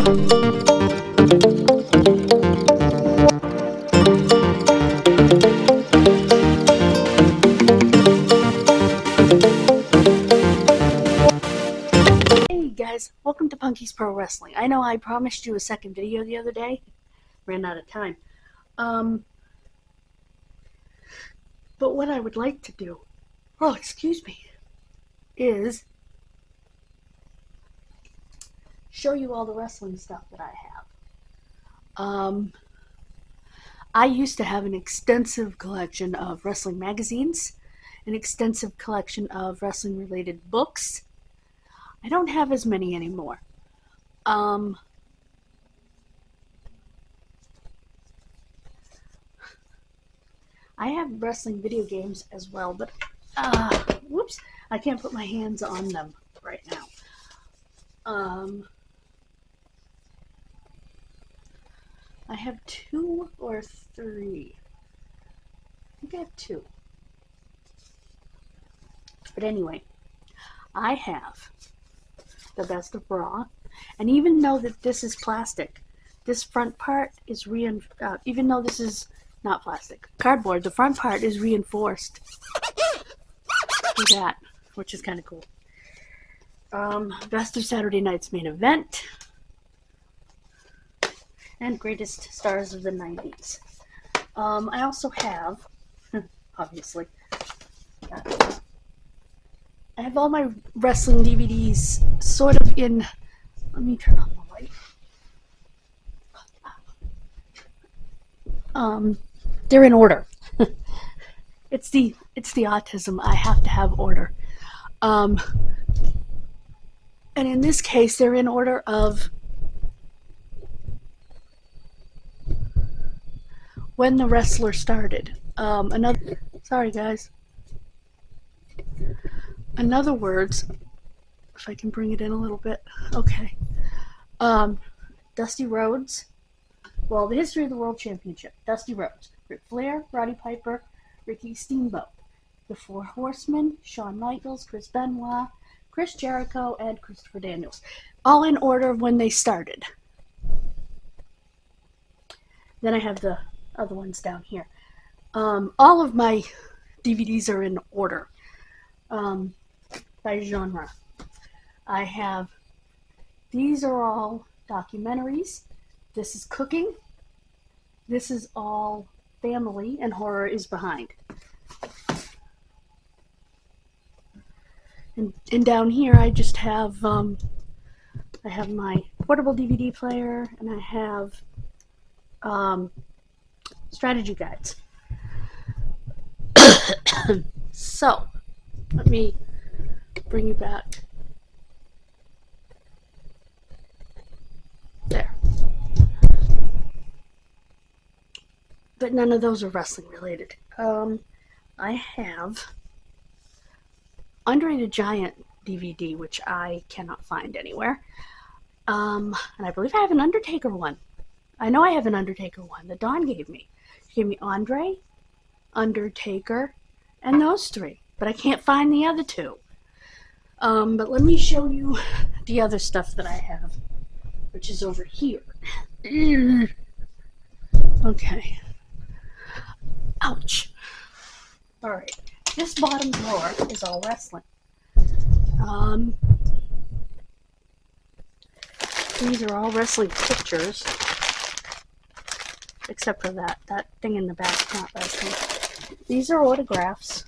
Hey guys, welcome to Punky's Pro Wrestling. I know I promised you a second video the other day. Ran out of time. But what I would like to do, excuse me, is show you all the wrestling stuff that I have. I used to have an extensive collection of wrestling magazines, an extensive collection of wrestling related books. I don't have as many anymore. I have wrestling video games as well, but whoops, I can't put my hands on them right now. I have 2 or 3. I think I have 2. But anyway, I have the Best of Raw, and even though that this is plastic, this front part is even though this is not plastic, cardboard, the front part is reinforced with that, which is kind of cool. Best of Saturday Night's Main Event, and Greatest Stars of the 90s. I also have, obviously, I have all my wrestling DVDs sort of in, let me turn on the light. They're in order. It's the autism. I have to have order. And in this case, they're in order of when the wrestler started. Sorry guys. In other words, if I can bring it in a little bit, okay. Dusty Rhodes. Well, the history of the World Championship. Dusty Rhodes, Ric Flair, Roddy Piper, Ricky Steamboat, the Four Horsemen, Shawn Michaels, Chris Benoit, Chris Jericho, and Christopher Daniels. All in order of when they started. Then I have the other ones down here. All of my DVDs are in order by genre. I have, these are all documentaries. This is cooking. This is all family, and horror is behind. And down here I just have I have my portable DVD player, and I have strategy guides. So let me bring you back. There. But none of those are wrestling related. I have Andre the Giant DVD, which I cannot find anywhere. And I believe I have an Undertaker one. I know I have an Undertaker one that Dawn gave me. She gave me Andre, Undertaker, and those 3. But I can't find the other 2. But let me show you the other stuff that I have, which is over here. Okay. Ouch. Alright. This bottom drawer is all wrestling. These are all wrestling pictures. Except for that thing in the back, not wrestling. These are autographs.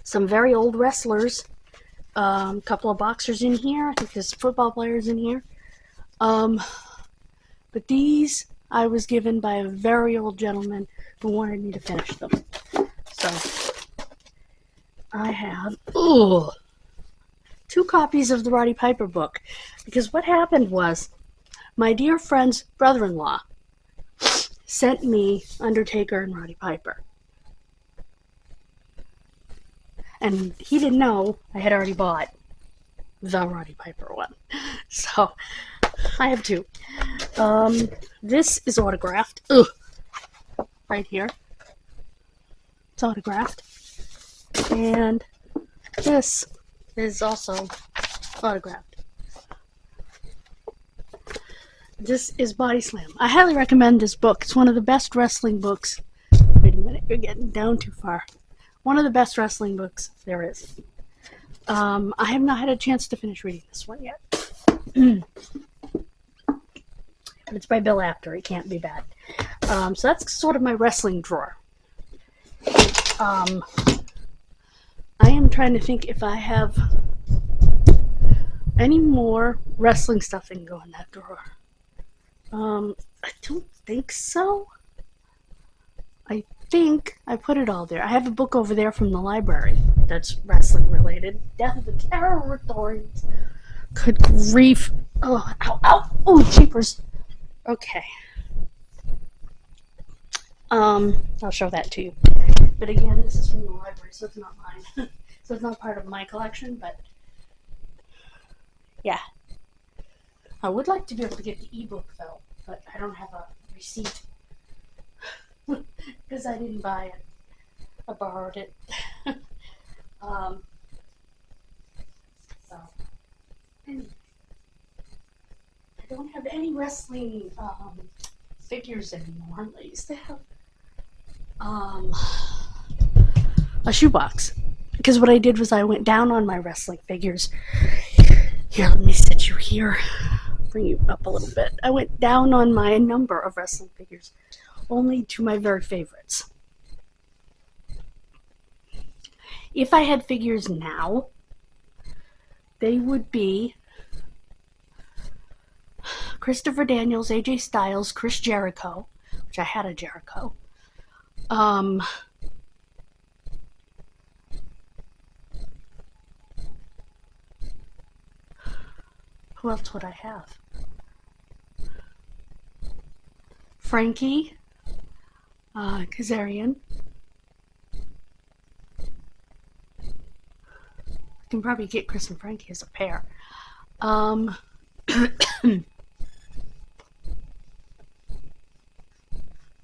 Some very old wrestlers. A couple of boxers in here. I think there's football players in here. But these I was given by a very old gentleman who wanted me to finish them. So I have 2 copies of the Roddy Piper book. Because what happened was, my dear friend's brother-in-law sent me Undertaker and Roddy Piper. And he didn't know I had already bought the Roddy Piper one. So I have 2. This is autographed. Right here. It's autographed. And this is also autographed. This is Body Slam. I highly recommend this book. It's one of the best wrestling books. Wait a minute, you're getting down too far. One of the best wrestling books there is. I have not had a chance to finish reading this one yet. But it's by Bill Apter. It can't be bad. So that's sort of my wrestling drawer. I am trying to think if I have any more wrestling stuff that can go in that drawer. I don't think so. I think I put it all there. I have a book over there from the library that's wrestling related. Death of the Territories. Good grief. Oh, ow, ow. Oh, jeepers. Okay. I'll show that to you. But again, this is from the library, so it's not mine. So it's not part of my collection, but yeah. I would like to be able to get the ebook though, but I don't have a receipt because I didn't buy it. I borrowed it. So anyway, I don't have any wrestling figures anymore. I used to have a shoebox, because what I did was I went down on my wrestling figures. Here, let me set you here. Bring you up a little bit. I went down on my number of wrestling figures, only to my very favorites. If I had figures now, they would be Christopher Daniels, AJ Styles, Chris Jericho, which I had a Jericho. Who else would I have? Frankie, Kazarian. I can probably get Chris and Frankie as a pair.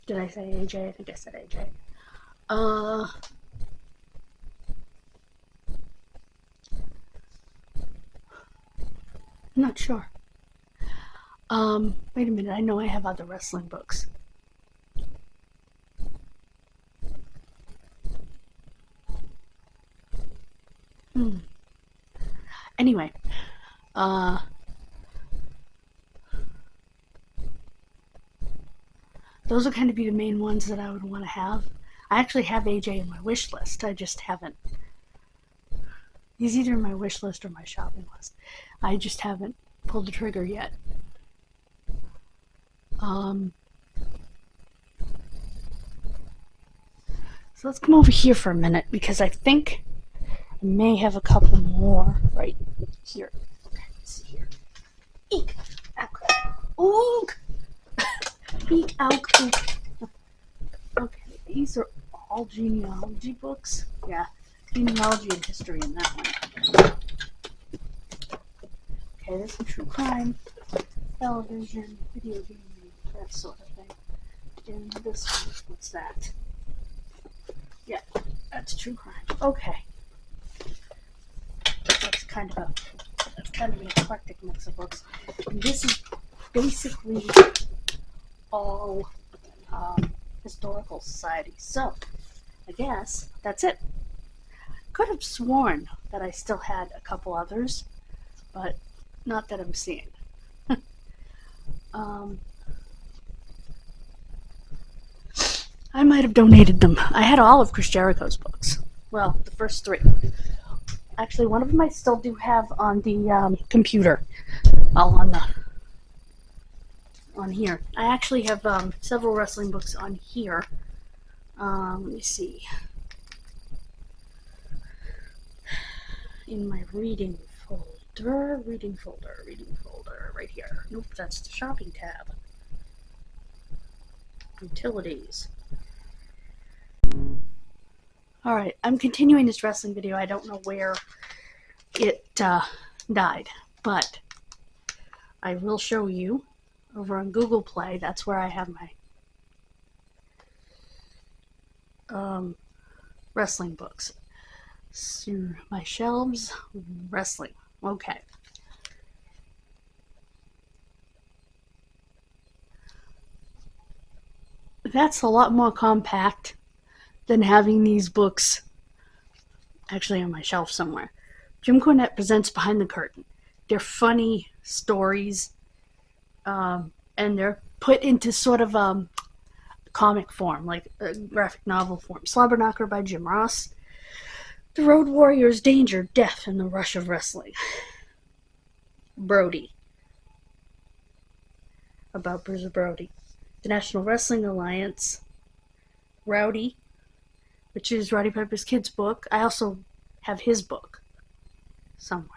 Did I say AJ? I think I said AJ. I'm not sure. Wait a minute. I know I have other wrestling books. Anyway, those would kind of be the main ones that I would want to have. I actually have AJ in my wish list. I just haven't. He's either in my wish list or my shopping list. I just haven't pulled the trigger yet. So let's come over here for a minute, because I think I may have a couple more right here. Okay, let's see here. Eek! Ook! Eek! Ook! Ook! Okay, these are all genealogy books. Yeah, genealogy and history in that one. Okay, there's some true crime, television, video game, that sort of thing. And this one, what's that? Yeah, that's true crime. Okay. That's kind of an eclectic mix of books. And this is basically all historical society. So, I guess that's it. Could have sworn that I still had a couple others, but not that I'm seeing. I might have donated them. I had all of Chris Jericho's books. Well, the first three. Actually, one of them I still do have on the computer. All on here. I actually have several wrestling books on here. Let me see. In my reading folder, right here. Nope, that's the shopping tab. Utilities. Alright, I'm continuing this wrestling video. I don't know where it died, but I will show you over on Google Play. That's where I have my wrestling books. So my shelves, wrestling. Okay. That's a lot more compact than having these books actually on my shelf somewhere. Jim Cornette presents Behind the Curtain. They're funny stories, and they're put into sort of comic form, like a graphic novel form. Slobberknocker by Jim Ross. The Road Warriors, Danger, Death, and the Rush of Wrestling. Brody. About Bruiser Brody. The National Wrestling Alliance. Rowdy, which is Roddy Piper's kid's book. I also have his book somewhere.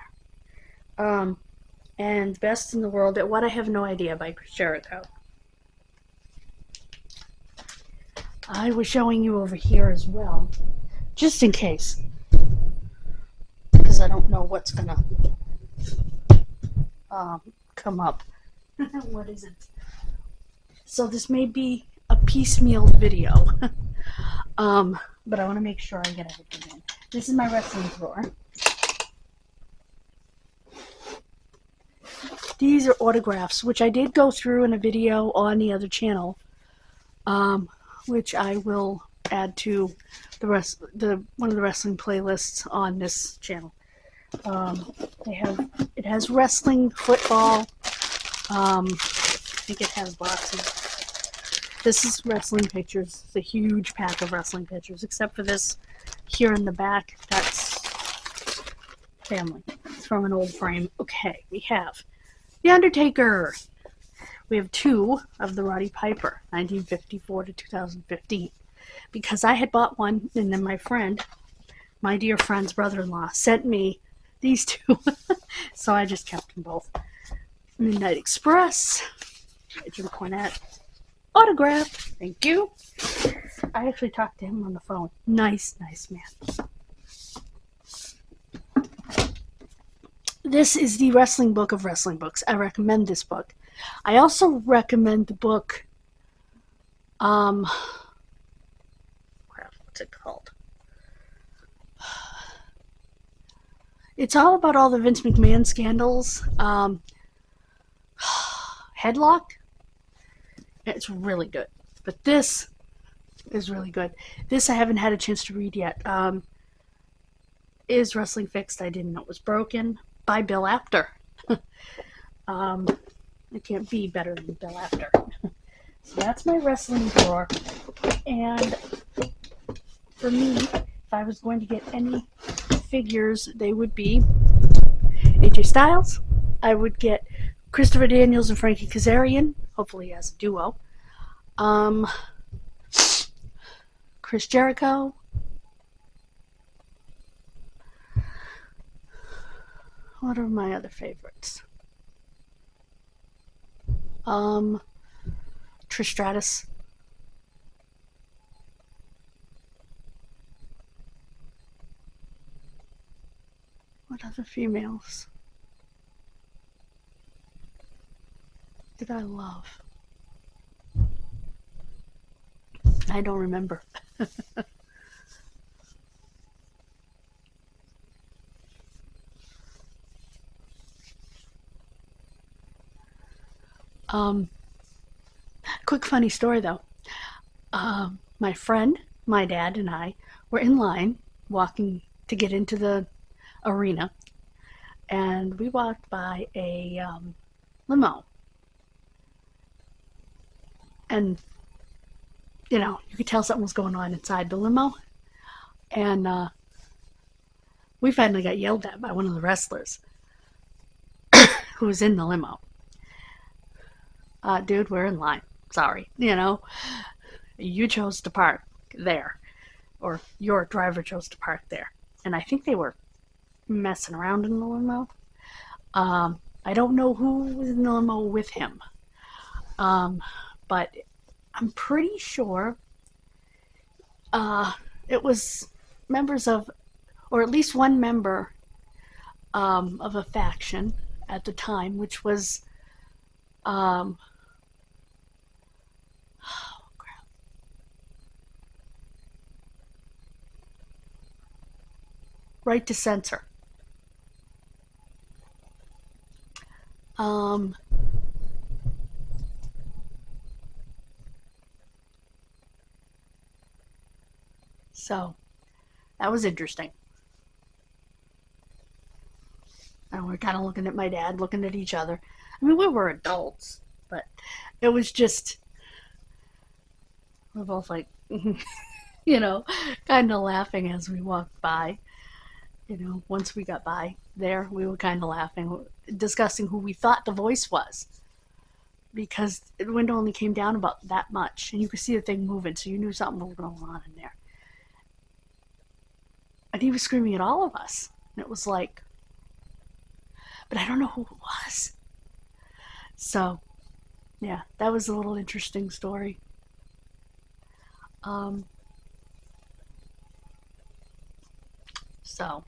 And Best in the World at What I Have No Idea by Chris Jericho. I was showing you over here as well, just in case, because I don't know what's gonna come up. What is it? So this may be a piecemeal video, but I want to make sure I get everything in. This is my wrestling drawer. These are autographs, which I did go through in a video on the other channel, which I will add to one of the wrestling playlists on this channel. It has wrestling, football. I think it has boxing. This is wrestling pictures. It's a huge pack of wrestling pictures, except for this here in the back. That's family. It's from an old frame. Okay, we have The Undertaker. We have two of the Roddy Piper, 1954 to 2015. Because I had bought one, and then my friend, my dear friend's brother-in-law, sent me these two. So I just kept them both. Midnight Express, Jim Cornette, autograph. Thank you. I actually talked to him on the phone. Nice man. This is the wrestling book of wrestling books. I recommend this book. I also recommend the book, what's it called? It's all about all the Vince McMahon scandals. Headlock. It's really good. But this is really good. This I haven't had a chance to read yet. Is Wrestling Fixed? I didn't know it was broken. By Bill Apter. It can't be better than Bill Apter. So that's my wrestling drawer. And for me, if I was going to get any figures, they would be AJ Styles. I would get Christopher Daniels and Frankie Kazarian, hopefully as a duo. Chris Jericho. What are my other favorites? Trish Stratus. What other females did I love? I don't remember. Quick funny story though. My friend, my dad, and I were in line walking to get into the arena, and we walked by a limo. And, you could tell something was going on inside the limo. And we finally got yelled at by one of the wrestlers who was in the limo. Dude, we're in line. Sorry. You chose to park there. Or your driver chose to park there. And I think they were messing around in the limo. I don't know who was in the limo with him. But I'm pretty sure it was members of, or at least one member of a faction at the time, which was right to censor. So that was interesting. And we're kind of looking at my dad, looking at each other. I mean, we were adults, but it was just, we're both like, you know, kind of laughing as we walked by. You know, once we got by there, we were kind of laughing, discussing who we thought the voice was. Because the window only came down about that much, and you could see the thing moving, so you knew something was going on in there. And he was screaming at all of us. And it was like, but I don't know who it was. So, yeah, that was a little interesting story. So,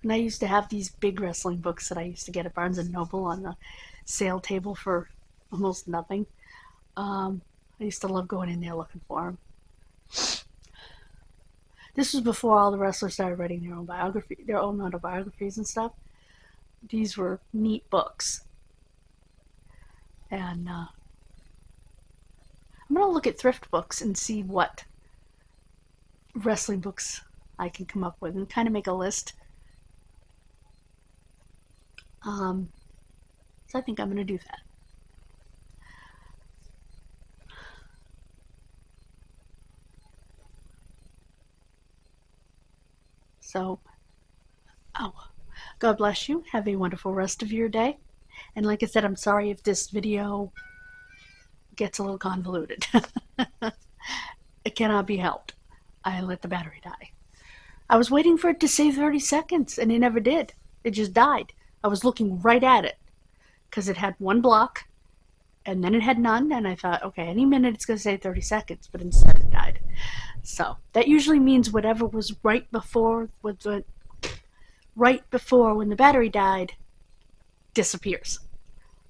and I used to have these big wrestling books that I used to get at Barnes & Noble on the sale table for almost nothing. I used to love going in there looking for them. This was before all the wrestlers started writing their own autobiographies and stuff. These were neat books. And I'm going to look at thrift books and see what wrestling books I can come up with and kind of make a list. So I think I'm going to do that. So, God bless you. Have a wonderful rest of your day. And like I said, I'm sorry if this video gets a little convoluted. It cannot be helped. I let the battery die. I was waiting for it to say 30 seconds, and it never did. It just died. I was looking right at it, because it had one block, and then it had none, and I thought, okay, any minute it's going to say 30 seconds, but instead it died. So that usually means whatever was right before when the battery died disappears,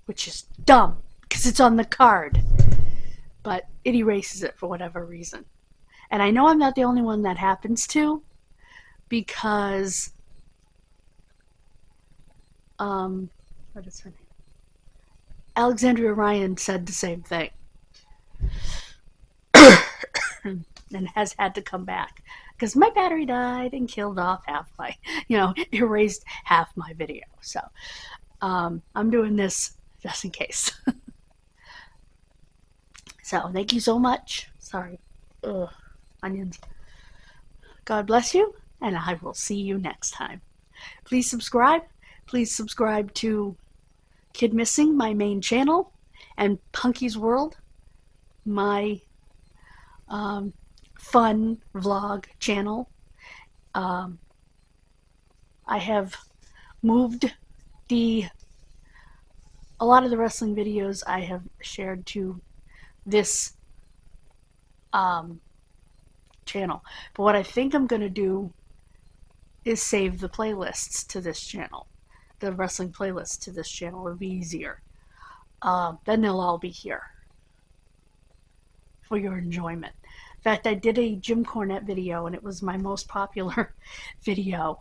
which is dumb because it's on the card, but it erases it for whatever reason. And I know I'm not the only one that happens to, because what is her name? Alexandria Ryan said the same thing. And has had to come back because my battery died and killed off half my, erased half my video. So I'm doing this just in case. So thank you so much. Sorry. Ugh, onions. God bless you, and I will see you next time. Please subscribe. Please subscribe to Kid Missing, my main channel, and Punky's World, my fun vlog channel. I have moved a lot of the wrestling videos I have shared to this channel. But what I think I'm going to do is save the playlists to this channel. The wrestling playlists to this channel will be easier. Then they'll all be here for your enjoyment. In fact, I did a Jim Cornette video, and it was my most popular video.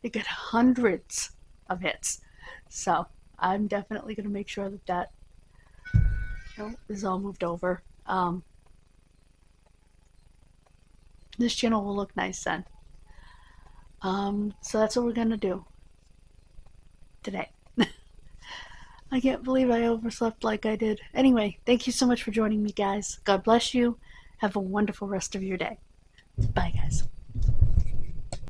It got hundreds of hits. So I'm definitely going to make sure that is all moved over. This channel will look nice then. So that's what we're going to do today. I can't believe I overslept like I did. Anyway, thank you so much for joining me, guys. God bless you. Have a wonderful rest of your day. Bye, guys.